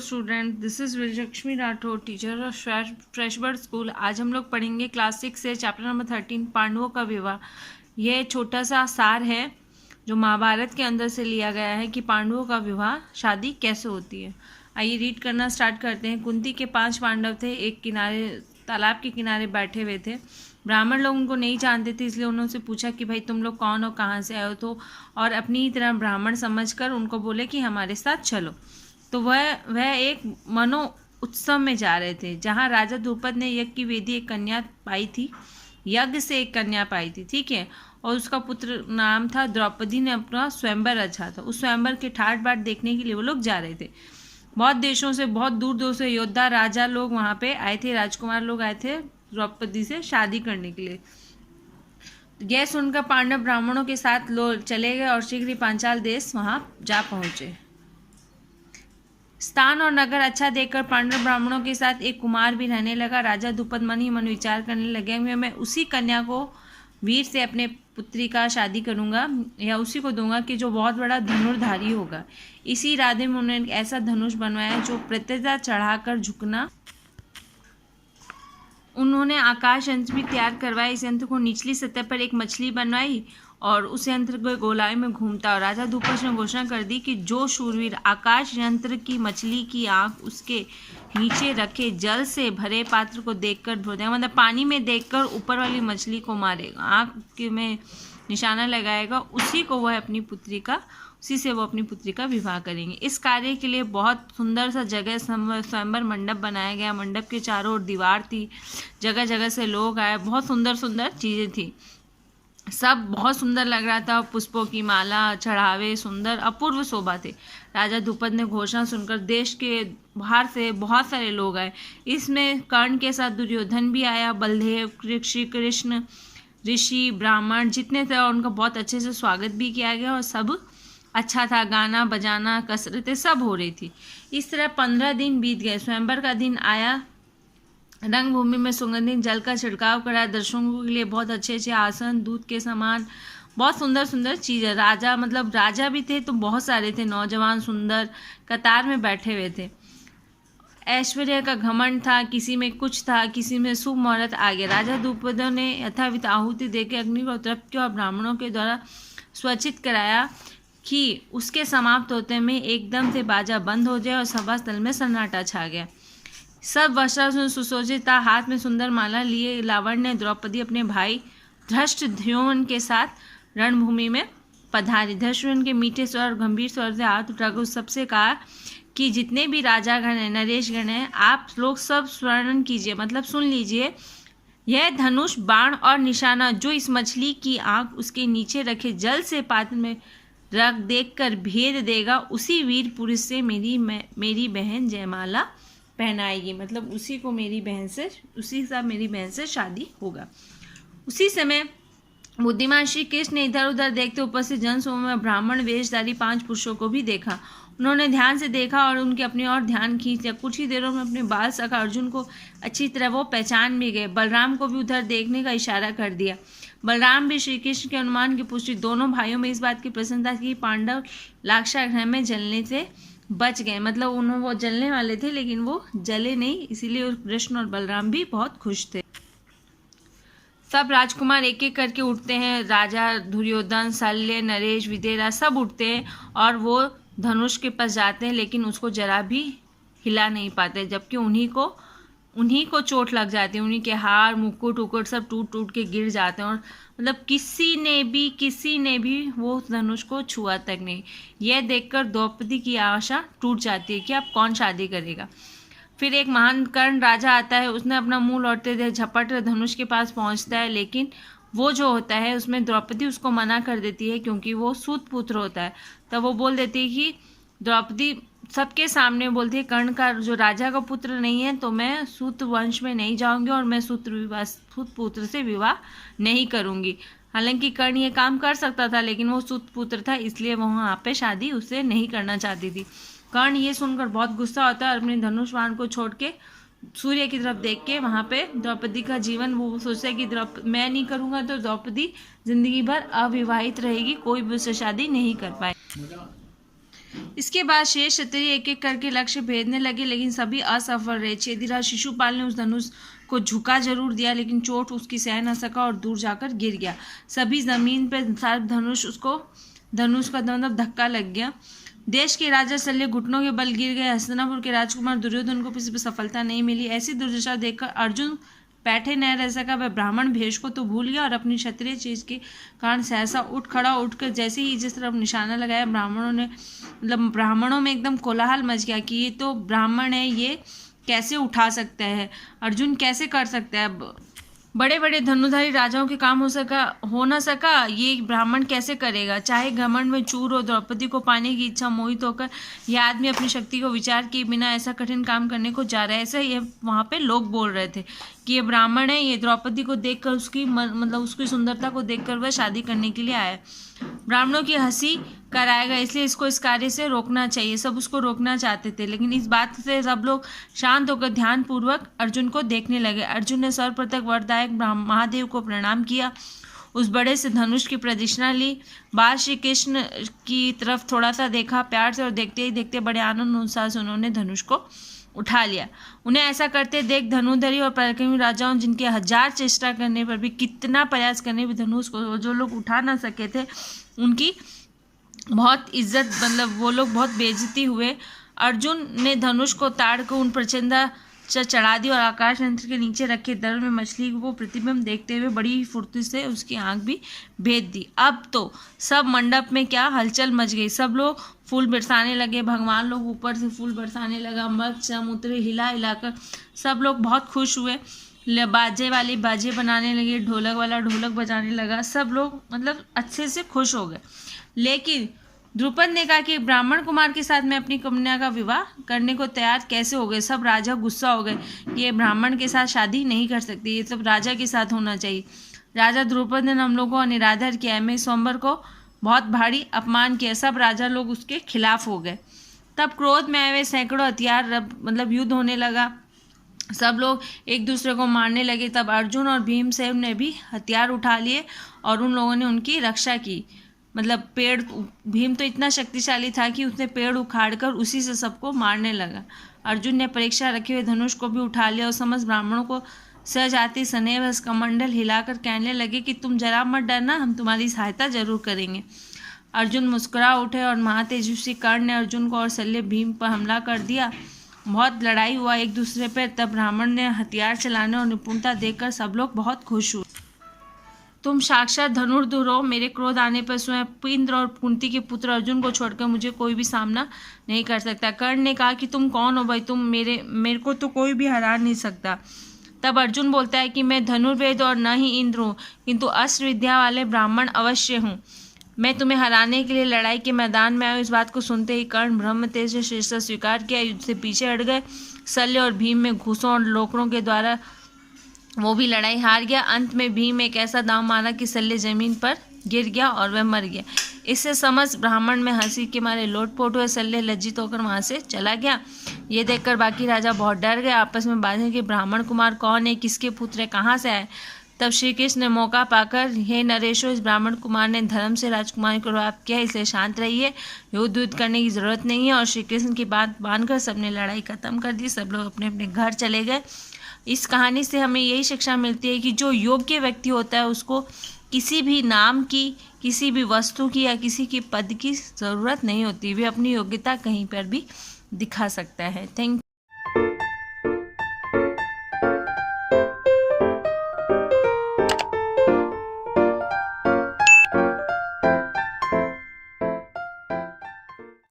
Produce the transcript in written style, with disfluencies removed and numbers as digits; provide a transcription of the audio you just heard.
Student, this is Vijayalakshmi Rathore, teacher of fresh bird school. आज हम लोग पढ़ेंगे क्लास 6 से चैप्टर नंबर 13 पांडवों का विवाह। यह छोटा सा सार है जो महाभारत के अंदर से लिया गया है कि पांडवों का विवाह शादी कैसे होती है। आइए रीड करना स्टार्ट करते हैं। कुंती के 5 पांडव थे, एक किनारे तालाब के किनारे बैठे हुए थे। ब्राह्मण लोग उनको नहीं जानते थे, इसलिए उन्होंने पूछा कि भाई तुम लोग कौन हो, कहाँ से आए हो, तो और अपनी तरह ब्राह्मण समझकर उनको बोले कि हमारे साथ चलो। तो वह एक मनो उत्सव में जा रहे थे जहाँ राजा द्रुपद ने यज्ञ की वेदी एक कन्या पाई थी, यज्ञ से एक कन्या पाई थी, ठीक है, और उसका पुत्र नाम था द्रौपदी ने अपना स्वयंवर रचा था। उस स्वयंवर के ठाट बाट देखने के लिए वो लोग जा रहे थे। बहुत देशों से, बहुत दूर दूर से योद्धा राजा लोग वहाँ पे आए थे, राजकुमार लोग आए थे द्रौपदी से शादी करने के लिए। यह सुनकर पांडव ब्राह्मणों के साथ लोग चले गए और शीघ्र ही पांचाल देश वहाँ जा पहुँचे। स्थान और नगर अच्छा देखकर पांडव ब्राह्मणों के साथ एक कुमार भी रहने लगा। राजा द्रुपद मन ही मन विचार करने लगे, मैं उसी कन्या को वीर से अपने पुत्री का शादी करूंगा या उसी को दूंगा कि जो बहुत बड़ा धनुर्धारी होगा। इसी इरादे में उन्होंने ऐसा धनुष बनवाया जो प्रतिदा चढ़ाकर झुकना। उन्होंने आकाश यंत्र भी तैयार करवाया। इस यंत्र को निचली सतह पर एक मछली बनवाई और उस यंत्र को गोलाई में घूमता, और राजा द्रुपद ने घोषणा कर दी कि जो शूरवीर आकाश यंत्र की मछली की आंख उसके नीचे रखे जल से भरे पात्र को देखकर धो देगा, मतलब पानी में देखकर ऊपर वाली मछली को मारेगा, आंख में निशाना लगाएगा, उसी को वह अपनी पुत्री का उसी से वो अपनी पुत्री का विवाह करेंगे। इस कार्य के लिए बहुत सुंदर सा जगह स्वयंवर मंडप बनाया गया। मंडप के चारों ओर दीवार थी, जगह जगह से लोग आए, बहुत सुंदर सुंदर चीज़ें थी, सब बहुत सुंदर लग रहा था। पुष्पों की माला, चढ़ावे, सुंदर अपूर्व शोभा थे। राजा द्रुपद ने घोषणा सुनकर देश के बाहर से बहुत सारे लोग आए। इसमें कर्ण के साथ दुर्योधन भी आया, बलदेव, श्री कृष्ण, ऋषि, ब्राह्मण जितने थे उनका बहुत अच्छे से स्वागत भी किया गया और सब अच्छा था। गाना बजाना, कसरतें सब हो रही थी। इस तरह 15 दिन बीत गए। स्वयंवर का दिन आया। रंगभूमि में सुगंधित जल का छिड़काव करा। दर्शकों के लिए बहुत अच्छे अच्छे आसन, दूध के समान बहुत सुंदर सुंदर चीज़ें। राजा मतलब राजा भी थे तो बहुत सारे थे, नौजवान सुंदर कतार में बैठे हुए थे। ऐश्वर्य का घमंड था, किसी में कुछ था, किसी में शुभ मुहूर्त आ गया। राजा द्रुपद ने यथाविध आहुति देकर अग्नि को तृप्त किया और ब्राह्मणों के द्वारा स्वचित कराया कि उसके समाप्त होते में एकदम से बाजा बंद हो जाए और सभा स्थल में सन्नाटा छा गया। सब वस्त्र सुसज्जित था, हाथ में सुंदर माला लिए लावण्य द्रौपदी अपने भाई धृष्टद्युम्न के साथ रणभूमि में पधारी। धृष्टद्युम्न के मीठे स्वर और गंभीर स्वर से हाथ उठाकर सबसे कहा कि जितने भी राजागण हैं, नरेशगण हैं, आप लोग सब स्मरण कीजिए, मतलब सुन लीजिए, यह धनुष, बाण और निशाना जो इस मछली की आंख उसके नीचे रखे जल से पात्र में रख देखकर भेद देगा, उसी वीर पुरुष से मेरी बहन जयमाला पहनाएगी, मतलब उसी को मेरी बहन से शादी होगा। उसी समय बुद्धिमान श्री कृष्ण ने इधर उधर देखते उपस्थित जनसमूह में ब्राह्मण वेशधारी 5 पुरुषों को भी देखा। उन्होंने ध्यान से देखा और उनके अपनी ओर ध्यान खींच लिया। कुछ ही देरों में अपने बाल सखा अर्जुन को अच्छी तरह वो पहचान भी गए। बलराम को भी उधर देखने का इशारा कर दिया। बलराम भी श्री कृष्ण के अनुमान की पुष्टि। दोनों भाइयों में इस बात की प्रसन्नता की पांडव लाक्षागृह में जलने से बच गए, मतलब वो जलने वाले थे लेकिन वो जले नहीं, इसीलिए कृष्ण और बलराम भी बहुत खुश थे। सब राजकुमार एक एक करके उठते हैं। राजा दुर्योधन, शल्य, नरेश, विदेरा सब उठते हैं और वो धनुष के पास जाते हैं, लेकिन उसको जरा भी हिला नहीं पाते, जबकि उन्हीं को चोट लग जाती है। उन्हीं के हार, मुकुट उकुट सब टूट टूट के गिर जाते हैं और मतलब किसी ने भी वो धनुष को छुआ तक नहीं। यह देखकर द्रौपदी की आशा टूट जाती है कि अब कौन शादी करेगा। फिर एक महान कर्ण राजा आता है, उसने अपना मुंह लौटते थे, झपट धनुष के पास पहुंचता है, लेकिन वो जो होता है उसमें द्रौपदी उसको मना कर देती है क्योंकि वो सूत पुत्र होता है। तब वो बोल देती है कि द्रौपदी सबके सामने बोलती है कर्ण का जो राजा का पुत्र नहीं है तो मैं सूत वंश में नहीं जाऊंगी और मैं सूत पुत्र से विवाह नहीं करूंगी। हालांकि कर्ण ये काम कर सकता था लेकिन वो सूत पुत्र था, इसलिए वो वहाँ पे शादी उससे नहीं करना चाहती थी। कर्ण ये सुनकर बहुत गुस्सा होता है और अपने धनुष बाण को छोड़ के सूर्य की तरफ देख के वहाँ पे द्रौपदी का जीवन वो सोचता है कि मैं नहीं करूँगा तो द्रौपदी जिंदगी भर अविवाहित रहेगी, कोई भी उससे शादी नहीं कर पाए। इसके बाद शेष क्षत्रिय एक एक करके लक्ष्य भेदने लगे, लेकिन सभी असफल रहे। छेदीराज शिशुपाल ने उस धनुष को झुका जरूर दिया, लेकिन चोट उसकी सह न सका और दूर जाकर गिर गया। सभी जमीन पर धनुष का मतलब धक्का लग गया। देश के राजा शल्य घुटनों के बल गिर गए। हस्तिनापुर के राजकुमार दुर्योधन को किसी पर सफलता नहीं मिली। ऐसी दुर्दशा देखकर अर्जुन बैठे न रह सका। वह ब्राह्मण भेष को तो भूल गया और अपनी क्षत्रिय चीज के कारण सहसा उठकर जैसे ही जिस तरफ निशाना लगाया, ब्राह्मणों में एकदम कोलाहल मच गया कि ये तो ब्राह्मण है, ये कैसे उठा सकता है, अर्जुन कैसे कर सकता है, बड़े बड़े धनुधारी राजाओं के काम हो न सका, ये ब्राह्मण कैसे करेगा। चाहे घमंड में चूर हो, द्रौपदी को पाने की इच्छा मोहित होकर यह आदमी अपनी शक्ति को विचार किए बिना ऐसा कठिन काम करने को जा रहा है। ऐसा ये वहाँ पे लोग बोल रहे थे कि ये ब्राह्मण है, ये द्रौपदी को देखकर उसकी सुंदरता को देखकर वह शादी करने के लिए आया। ब्राह्मणों की हंसी कराएगा, इसलिए इसको इस कार्य से रोकना चाहिए। सब उसको रोकना चाहते थे, लेकिन इस बात से सब लोग शांत होकर ध्यानपूर्वक अर्जुन को देखने लगे। अर्जुन ने सर्वप्रथम वरदायक महादेव को प्रणाम किया, उस बड़े से धनुष की प्रदक्षिणा ली, बाल श्री कृष्ण की तरफ थोड़ा सा देखा प्यार से, और देखते ही देखते बड़े आनंद उत्साह से उन्होंने धनुष को उठा लिया। उन्हें ऐसा करते देख धनुर्धरी और पराक्रमी राजाओं, जिनके 1000 चेष्टा करने पर भी, कितना प्रयास करने भी धनुष को जो लोग उठा ना सके थे, उनकी बहुत इज्जत वो लोग बहुत बेइज्जती हुए। अर्जुन ने धनुष को ताड़ कर उन प्रचंडा चढ़ा दी और आकाश यंत्र के नीचे रखे दर में मछली को प्रतिबिंब देखते हुए बड़ी फुर्ती से उसकी आंख भी भेद दी। अब तो सब मंडप में क्या हलचल मच गई। सब लोग फूल बरसाने लगे, भगवान लोग ऊपर से फूल बरसाने लगा, मर्द समुद्र हिलाकर सब लोग बहुत खुश हुए। बाजे वाली बाजे बनाने लगे, ढोलक वाला ढोलक बजाने लगा, सब लोग अच्छे से खुश हो गए। लेकिन द्रुपद ने कहा कि ब्राह्मण कुमार के साथ मैं अपनी कन्या का विवाह करने को तैयार कैसे हो गए। सब राजा गुस्सा हो गए कि ये ब्राह्मण के साथ शादी नहीं कर सकती, ये सब राजा के साथ होना चाहिए। राजा द्रुपद ने हम लोगों को निरादर किया, मैं स्वयंवर को बहुत भारी अपमान किया। सब राजा लोग उसके खिलाफ हो गए। तब क्रोध में आए हुए सैकड़ों हथियार युद्ध होने लगा, सब लोग एक दूसरे को मारने लगे। तब अर्जुन और भीमसेन ने भी हथियार उठा लिए और उन लोगों ने उनकी रक्षा की। पेड़, भीम तो इतना शक्तिशाली था कि उसने पेड़ उखाड़कर उसी से सबको मारने लगा। अर्जुन ने परीक्षा रखे हुए धनुष को भी उठा लिया और समस्त ब्राह्मणों को सहजाति सनेह कमंडल हिलाकर कहने लगे कि तुम जरा मत डरना, हम तुम्हारी सहायता जरूर करेंगे। अर्जुन मुस्कुरा उठे और महातेजस्वी कर्ण ने अर्जुन को और शल्य भीम पर हमला कर दिया। बहुत लड़ाई हुआ एक दूसरे पर। तब ब्राह्मण ने हथियार चलाने और निपुणता देखकर सब लोग बहुत खुश हुए। तुम साक्षात धनुर्धर हो, मेरे क्रोध आने पर स्वयं इंद्र और कुंती के पुत्र अर्जुन को छोड़कर मुझे कोई भी सामना नहीं कर सकता। कर्ण ने कहा कि तुम कौन हो भाई, तुम मेरे को तो कोई भी हरा नहीं सकता। तब अर्जुन बोलता है कि मैं धनुर्वेद और न ही इंद्र हूँ, किंतु अस्त्र विद्या वाले ब्राह्मण अवश्य हूँ। मैं तुम्हें हराने के लिए लड़ाई के मैदान में आया। इस बात को सुनते ही कर्ण ब्रह्म तेज से शीर्ष स्वीकार किया, युद्ध से पीछे हट गए। शल्य और भीम में घूसों और लोकड़ों के द्वारा वो भी लड़ाई हार गया। अंत में भीम एक ऐसा दाव मारा कि शल्य जमीन पर गिर गया और वह मर गया। इससे समस्त ब्राह्मण में हंसी के मारे लोटपोट हुए। शल्य लज्जित होकर वहाँ से चला गया। ये देखकर बाकी राजा बहुत डर गए, आपस में बांधे कि ब्राह्मण कुमार कौन है, किसके पुत्र है, कहाँ से आए। तब श्री कृष्ण ने मौका पाकर, हे नरेशो, इस ब्राह्मण कुमार ने धर्म से राजकुमारी को राप किया, इसलिए शांत रहिए, युद्ध करने की जरूरत नहीं है। और श्री कृष्ण की बात मानकर सबने लड़ाई खत्म कर दी। सब लोग अपने अपने घर चले गए। इस कहानी से हमें यही शिक्षा मिलती है कि जो योग्य व्यक्ति होता है उसको किसी भी नाम की, किसी भी वस्तु की या किसी की पद की ज़रूरत नहीं होती। वे अपनी योग्यता कहीं पर भी दिखा सकता है। थैंक